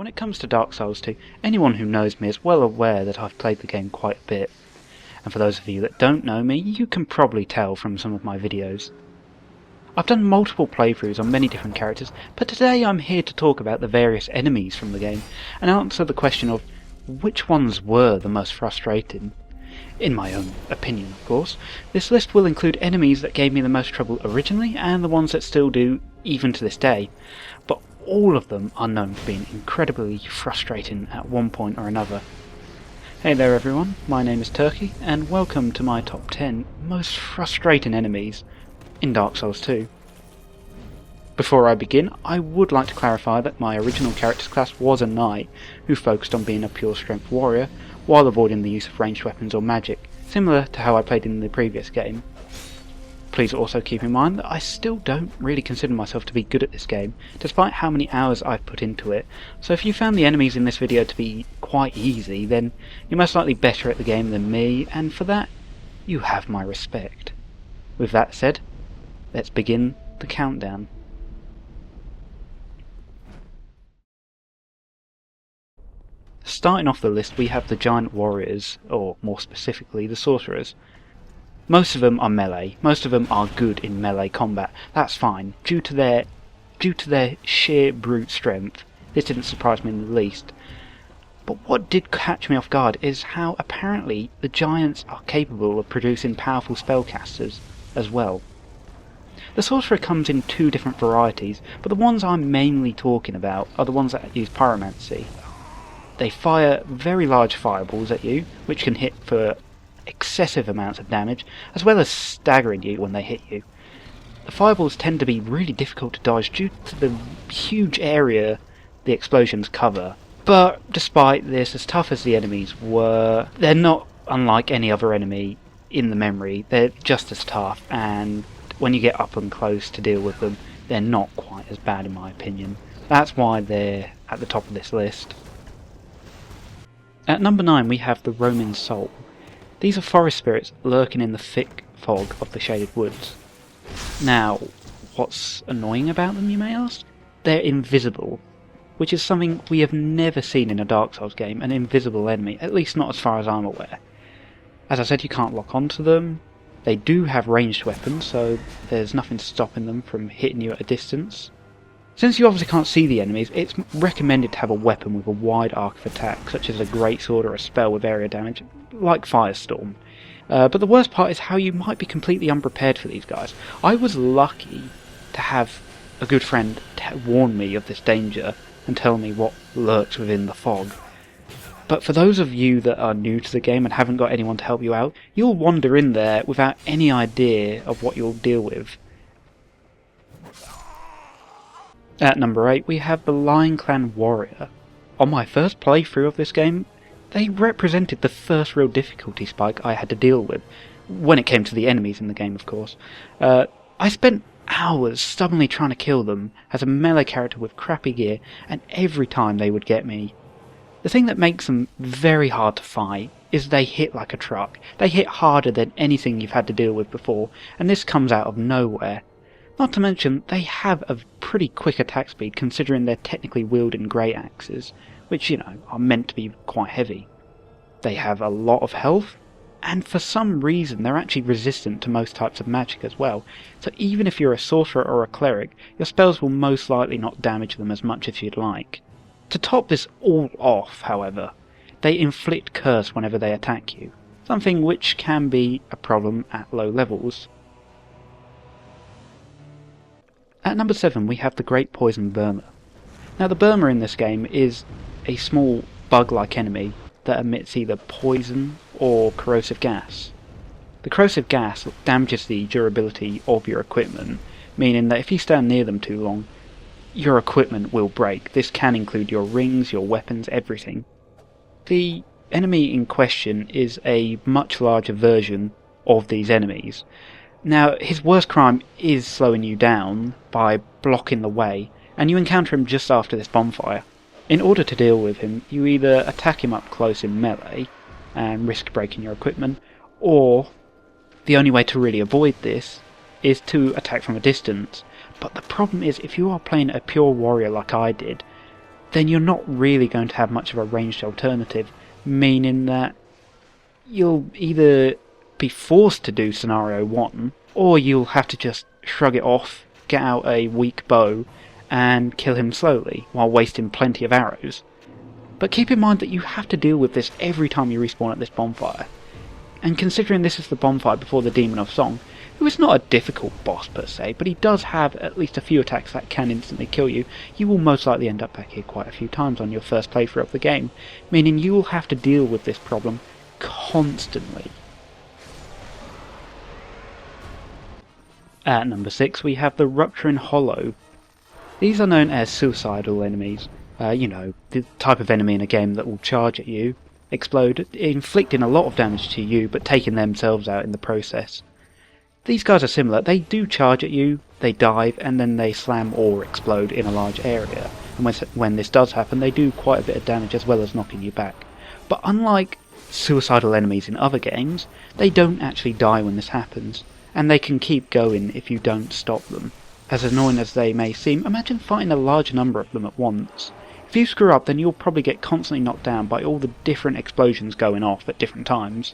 When it comes to Dark Souls 2, anyone who knows me is well aware that I've played the game quite a bit. And for those of you that don't know me, you can probably tell from some of my videos. I've done multiple playthroughs on many different characters, but today I'm here to talk about the various enemies from the game, and answer the question of which ones were the most frustrating. In my own opinion, of course. This list will include enemies that gave me the most trouble originally, and the ones that still do, even to this day. But all of them are known for being incredibly frustrating at one point or another. Hey there everyone, my name is Turkey, and welcome to my top 10 most frustrating enemies in Dark Souls 2. Before I begin, I would like to clarify that my original character's class was a knight, who focused on being a pure strength warrior, while avoiding the use of ranged weapons or magic, similar to how I played in the previous game. Please also keep in mind that I still don't really consider myself to be good at this game, despite how many hours I've put into it, so if you found the enemies in this video to be quite easy, then you're most likely better at the game than me, and for that, you have my respect. With that said, let's begin the countdown. Starting off the list, we have the giant warriors, or more specifically the sorcerers. Most of them are melee, most of them are good in melee combat, that's fine, due to their sheer brute strength. This didn't surprise me in the least. But what did catch me off guard is how apparently the giants are capable of producing powerful spellcasters as well. The sorcerer comes in two different varieties, but the ones I'm mainly talking about are the ones that use pyromancy. They fire very large fireballs at you, which can hit for excessive amounts of damage, as well as staggering you when they hit you. The fireballs tend to be really difficult to dodge due to the huge area the explosions cover. But despite this, as tough as the enemies were, they're not unlike any other enemy in the memory. They're just as tough, and when you get up and close to deal with them, they're not quite as bad in my opinion. That's why they're at the top of this list. At number 9 we have the Roaming Soul. These are forest spirits lurking in the thick fog of the shaded woods. Now, what's annoying about them, you may ask? They're invisible, which is something we have never seen in a Dark Souls game, an invisible enemy, at least not as far as I'm aware. As I said, you can't lock onto them. They do have ranged weapons, so there's nothing stopping them from hitting you at a distance. Since you obviously can't see the enemies, it's recommended to have a weapon with a wide arc of attack, such as a greatsword or a spell with area damage, like Firestorm. But the worst part is how you might be completely unprepared for these guys. I was lucky to have a good friend warn me of this danger and tell me what lurks within the fog. But for those of you that are new to the game and haven't got anyone to help you out, you'll wander in there without any idea of what you'll deal with. At number 8 we have the Lion Clan Warrior. On my first playthrough of this game, they represented the first real difficulty spike I had to deal with, when it came to the enemies in the game of course. I spent hours stubbornly trying to kill them as a melee character with crappy gear, and every time they would get me. The thing that makes them very hard to fight is they hit like a truck. They hit harder than anything you've had to deal with before, and this comes out of nowhere. Not to mention, they have a pretty quick attack speed considering they're technically wielding great axes, which, you know, are meant to be quite heavy. They have a lot of health, and for some reason they're actually resistant to most types of magic as well, so even if you're a sorcerer or a cleric, your spells will most likely not damage them as much as you'd like. To top this all off, however, they inflict curse whenever they attack you, something which can be a problem at low levels. At number 7 we have the Great Poison Brumer. Now the Brumer in this game is a small bug-like enemy that emits either poison or corrosive gas. The corrosive gas damages the durability of your equipment, meaning that if you stand near them too long, your equipment will break. This can include your rings, your weapons, everything. The enemy in question is a much larger version of these enemies. Now, his worst crime is slowing you down by blocking the way, and you encounter him just after this bonfire. In order to deal with him, you either attack him up close in melee, and risk breaking your equipment, or the only way to really avoid this is to attack from a distance. But the problem is, if you are playing a pure warrior like I did, then you're not really going to have much of a ranged alternative, meaning that you'll either be forced to do scenario 1, or you'll have to just shrug it off, get out a weak bow, and kill him slowly, while wasting plenty of arrows. But keep in mind that you have to deal with this every time you respawn at this bonfire. And considering this is the bonfire before the Demon of Song, who is not a difficult boss per se, but he does have at least a few attacks that can instantly kill you, you will most likely end up back here quite a few times on your first playthrough of the game, meaning you will have to deal with this problem constantly. At number 6 we have the Rupturing Hollow. These are known as suicidal enemies. The type of enemy in a game that will charge at you, explode, inflicting a lot of damage to you but taking themselves out in the process. These guys are similar. They do charge at you, they dive, and then they slam or explode in a large area. And when this does happen, they do quite a bit of damage as well as knocking you back. But unlike suicidal enemies in other games, they don't actually die when this happens, and they can keep going if you don't stop them. As annoying as they may seem, imagine fighting a large number of them at once. If you screw up, then you'll probably get constantly knocked down by all the different explosions going off at different times.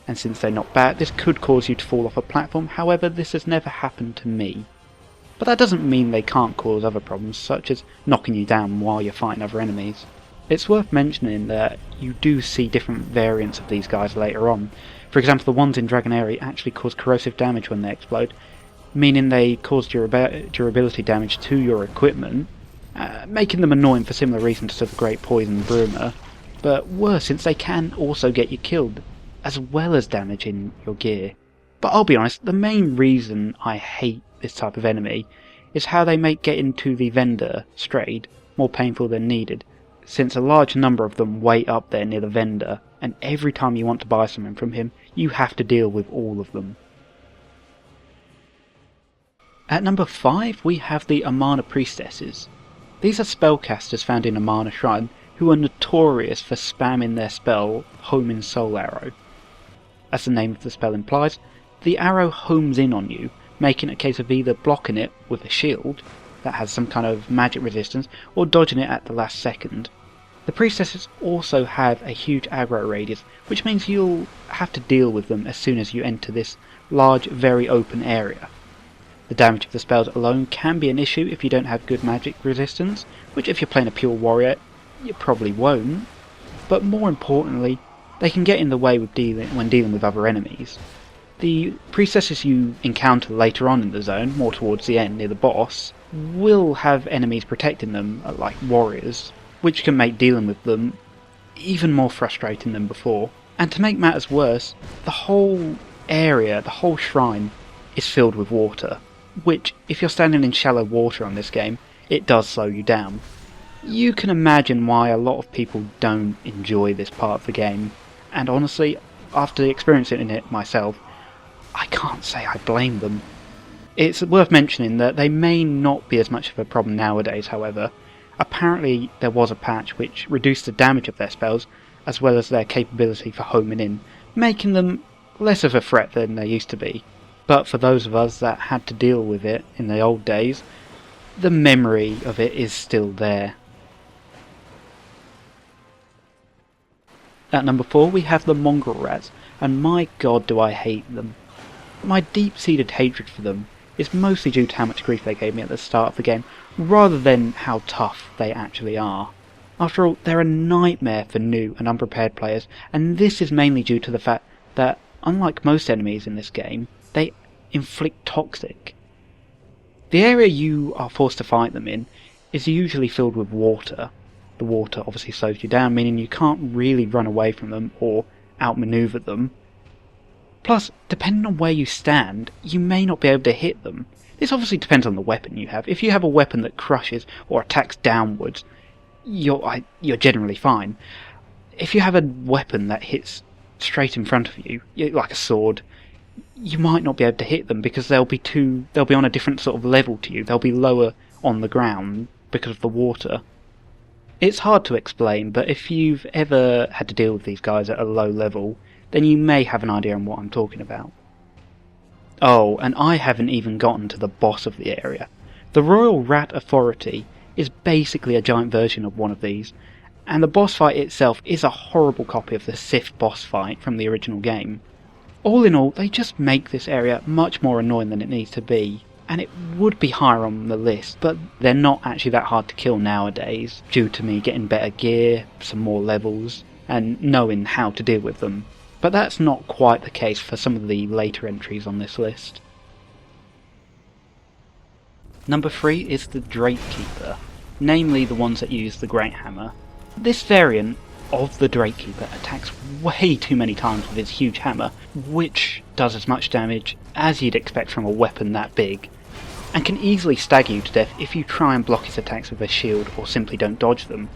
And since they're not bad, this could cause you to fall off a platform. However, this has never happened to me. But that doesn't mean they can't cause other problems, such as knocking you down while you're fighting other enemies. It's worth mentioning that you do see different variants of these guys later on. For example, the ones in Dragonary actually cause corrosive damage when they explode, meaning they cause durability damage to your equipment, making them annoying for similar reasons to the Great Poison Brumer, but worse since they can also get you killed, as well as damaging your gear. But I'll be honest, the main reason I hate this type of enemy is how they make getting to the vendor, Strayed, more painful than needed, since a large number of them wait up there near the vendor, and every time you want to buy something from him, you have to deal with all of them. At number 5 we have the Amana Priestesses. These are spellcasters found in Amana Shrine who are notorious for spamming their spell Homing Soul Arrow. As the name of the spell implies, the arrow homes in on you, making it a case of either blocking it with a shield that has some kind of magic resistance, or dodging it at the last second. The priestesses also have a huge aggro radius, which means you'll have to deal with them as soon as you enter this large, very open area. The damage of the spells alone can be an issue if you don't have good magic resistance, which if you're playing a pure warrior, you probably won't. But more importantly, they can get in the way when dealing with other enemies. The priestesses you encounter later on in the zone, more towards the end near the boss, will have enemies protecting them, like warriors, which can make dealing with them even more frustrating than before. And to make matters worse, the whole area, the whole shrine, is filled with water, which, if you're standing in shallow water on this game, it does slow you down. You can imagine why a lot of people don't enjoy this part of the game, and honestly, after experiencing it myself, I can't say I blame them. It's worth mentioning that they may not be as much of a problem nowadays, however. Apparently there was a patch which reduced the damage of their spells, as well as their capability for homing in, making them less of a threat than they used to be. But for those of us that had to deal with it in the old days, the memory of it is still there. At number 4 we have the Mongrel Rats, and my god do I hate them. My deep-seated hatred for them is mostly due to how much grief they gave me at the start of the game, rather than how tough they actually are. After all, they're a nightmare for new and unprepared players, and this is mainly due to the fact that, unlike most enemies in this game, they inflict toxic. The area you are forced to fight them in is usually filled with water. The water obviously slows you down, meaning you can't really run away from them or outmaneuver them. Plus, depending on where you stand, you may not be able to hit them. This obviously depends on the weapon you have. If you have a weapon that crushes or attacks downwards, you're generally fine. If you have a weapon that hits straight in front of you, like a sword, you might not be able to hit them because they'll be on a different sort of level to you. They'll be lower on the ground because of the water. It's hard to explain, but if you've ever had to deal with these guys at a low level, then you may have an idea on what I'm talking about. Oh, and I haven't even gotten to the boss of the area. The Royal Rat Authority is basically a giant version of one of these, and the boss fight itself is a horrible copy of the Sith boss fight from the original game. All in all, they just make this area much more annoying than it needs to be, and it would be higher on the list, but they're not actually that hard to kill nowadays, due to me getting better gear, some more levels, and knowing how to deal with them. But that's not quite the case for some of the later entries on this list. Number 3 is the Drake Keeper, namely the ones that use the Great Hammer. This variant of the Drake Keeper attacks way too many times with his huge hammer, which does as much damage as you'd expect from a weapon that big, and can easily stagger you to death if you try and block his attacks with a shield or simply don't dodge them.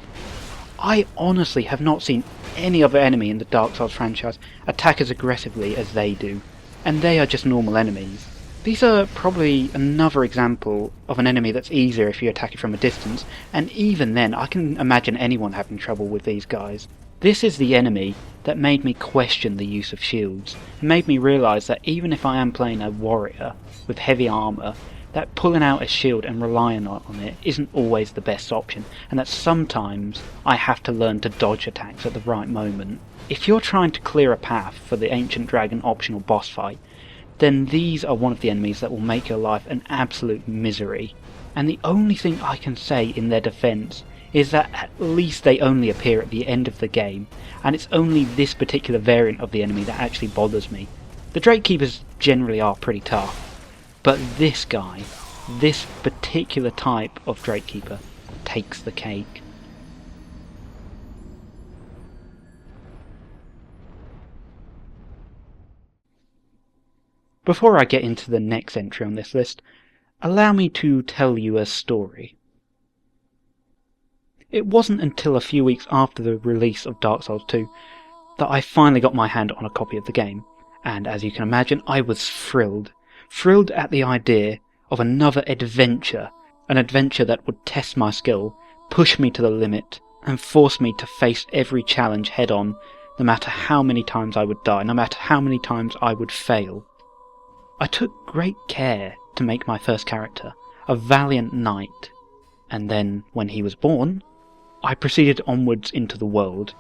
I honestly have not seen any other enemy in the Dark Souls franchise attack as aggressively as they do, and they are just normal enemies. These are probably another example of an enemy that's easier if you attack it from a distance, and even then I can imagine anyone having trouble with these guys. This is the enemy that made me question the use of shields, and made me realise that even if I am playing a warrior with heavy armour, that pulling out a shield and relying on it isn't always the best option, and that sometimes I have to learn to dodge attacks at the right moment. If you're trying to clear a path for the Ancient Dragon optional boss fight, then these are one of the enemies that will make your life an absolute misery. And the only thing I can say in their defence is that at least they only appear at the end of the game, and it's only this particular variant of the enemy that actually bothers me. The Drake Keepers generally are pretty tough, but this guy, this particular type of Drake Keeper, takes the cake. Before I get into the next entry on this list, allow me to tell you a story. It wasn't until a few weeks after the release of Dark Souls 2 that I finally got my hand on a copy of the game, and as you can imagine, I was thrilled. Thrilled at the idea of another adventure, an adventure that would test my skill, push me to the limit, and force me to face every challenge head on, no matter how many times I would die, no matter how many times I would fail. I took great care to make my first character a valiant knight, and then, when he was born, I proceeded onwards into the world.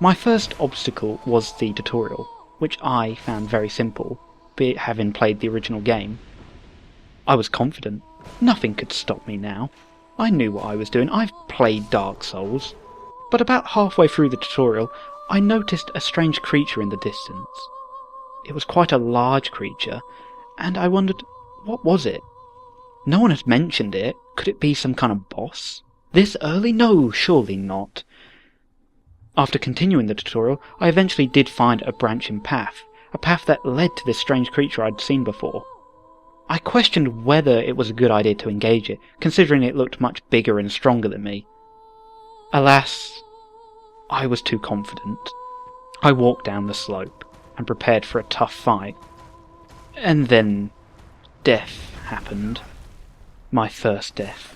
My first obstacle was the tutorial, which I found very simple, be it having played the original game. I was confident. Nothing could stop me now. I knew what I was doing. I've played Dark Souls. But about halfway through the tutorial, I noticed a strange creature in the distance. It was quite a large creature, and I wondered, what was it? No one had mentioned it. Could it be some kind of boss? This early? No, surely not. After continuing the tutorial, I eventually did find a branching path, a path that led to this strange creature I'd seen before. I questioned whether it was a good idea to engage it, considering it looked much bigger and stronger than me. Alas, I was too confident. I walked down the slope and prepared for a tough fight. And then death happened. My first death.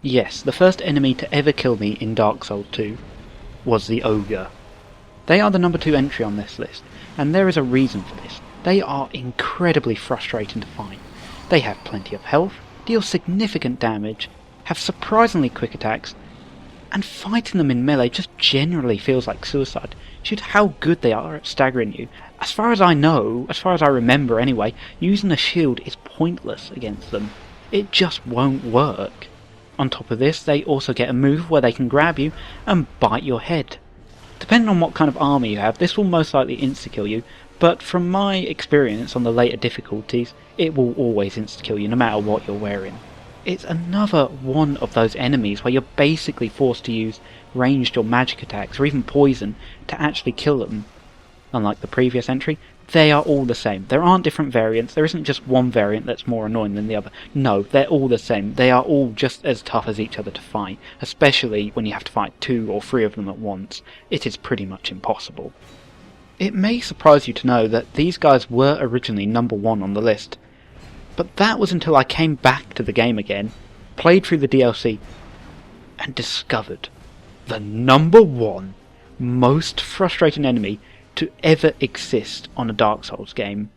Yes, the first enemy to ever kill me in Dark Souls 2 was the Ogre. They are the number 2 entry on this list, and there is a reason for this. They are incredibly frustrating to fight. They have plenty of health, deal significant damage, have surprisingly quick attacks, and fighting them in melee just generally feels like suicide, due to how good they are at staggering you. As far as I know, as far as I remember anyway, using a shield is pointless against them. It just won't work. On top of this, they also get a move where they can grab you and bite your head. Depending on what kind of armor you have, this will most likely insta-kill you, but from my experience on the later difficulties, it will always insta-kill you no matter what you're wearing. It's another one of those enemies where you're basically forced to use ranged or magic attacks or even poison to actually kill them. Unlike the previous entry, they are all the same. There aren't different variants, there isn't just one variant that's more annoying than the other. No, they're all the same. They are all just as tough as each other to fight, especially when you have to fight 2 or 3 of them at once. It is pretty much impossible. It may surprise you to know that these guys were originally number 1 on the list, but that was until I came back to the game again, played through the DLC, and discovered the number 1 most frustrating enemy to ever exist on a Dark Souls game.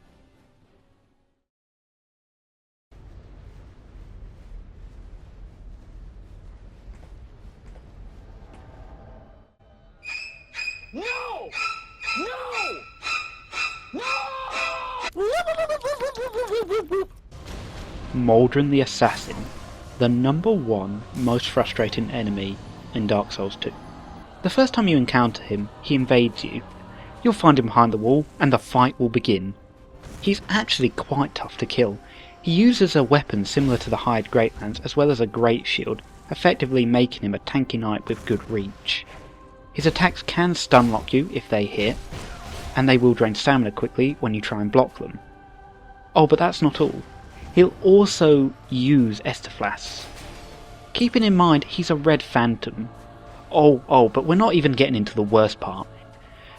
Maldron the Assassin, the #1 most frustrating enemy in Dark Souls 2. The first time you encounter him, he invades you. You'll find him behind the wall, and the fight will begin. He's actually quite tough to kill. He uses a weapon similar to the Hired Great Lance as well as a Great Shield, effectively making him a tanky knight with good reach. His attacks can stun lock you if they hit, and they will drain stamina quickly when you try and block them. Oh, but that's not all. He'll also use Estaflas. Keeping in mind he's a red phantom. But we're not even getting into the worst part.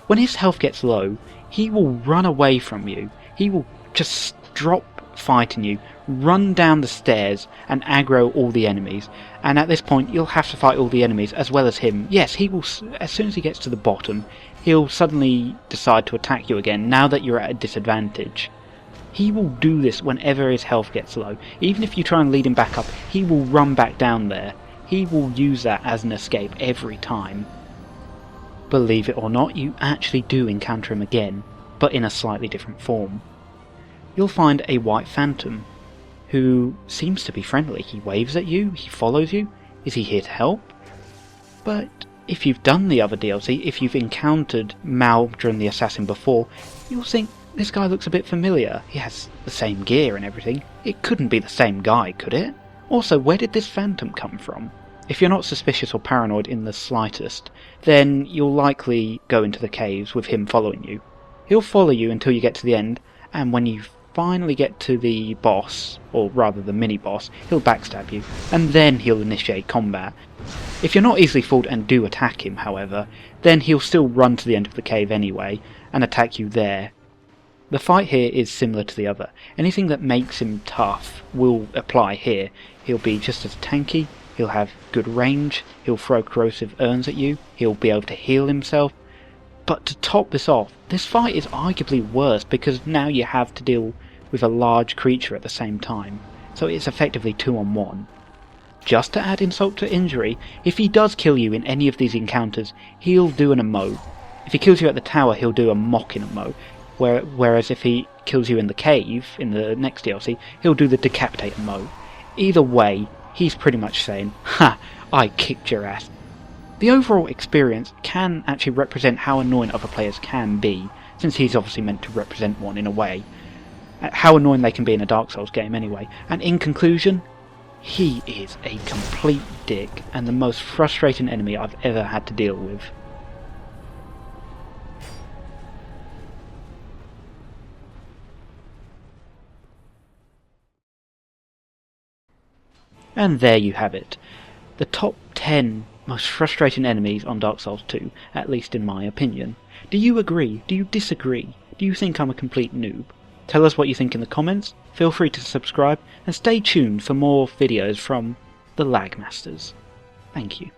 When his health gets low, he will run away from you. He will just drop fighting you, run down the stairs and aggro all the enemies, and at this point you'll have to fight all the enemies as well as him. Yes, he will, as soon as he gets to the bottom, he'll suddenly decide to attack you again now that you're at a disadvantage. He will do this whenever his health gets low. Even if you try and lead him back up, he will run back down there. He will use that as an escape every time. Believe it or not, you actually do encounter him again, but in a slightly different form. You'll find a white phantom, who seems to be friendly. He waves at you, he follows you. Is he here to help? But if you've done the other DLC, if you've encountered Maldron the Assassin before, you'll think, this guy looks a bit familiar. He has the same gear and everything. It couldn't be the same guy, could it? Also, where did this phantom come from? If you're not suspicious or paranoid in the slightest, then you'll likely go into the caves with him following you. He'll follow you until you get to the end, and when you finally get to the boss, or rather the mini-boss, he'll backstab you, and then he'll initiate combat. If you're not easily fooled and do attack him, however, then he'll still run to the end of the cave anyway, and attack you there. The fight here is similar to the other. Anything that makes him tough will apply here. He'll be just as tanky, he'll have good range, he'll throw corrosive urns at you, he'll be able to heal himself. But to top this off, this fight is arguably worse because now you have to deal with a large creature at the same time, so it's effectively 2-on-1. Just to add insult to injury, if he does kill you in any of these encounters, he'll do an emote. If he kills you at the tower, he'll do a mocking emote, whereas if he kills you in the cave, in the next DLC, he'll do the decapitate emote. Either way, he's pretty much saying, "Ha, I kicked your ass." The overall experience can actually represent how annoying other players can be, since he's obviously meant to represent one in a way. How annoying they can be in a Dark Souls game anyway. And in conclusion, he is a complete dick and the most frustrating enemy I've ever had to deal with. And there you have it. The top 10 most frustrating enemies on Dark Souls 2, at least in my opinion. Do you agree? Do you disagree? Do you think I'm a complete noob? Tell us what you think in the comments, feel free to subscribe, and stay tuned for more videos from the Lag Masters. Thank you.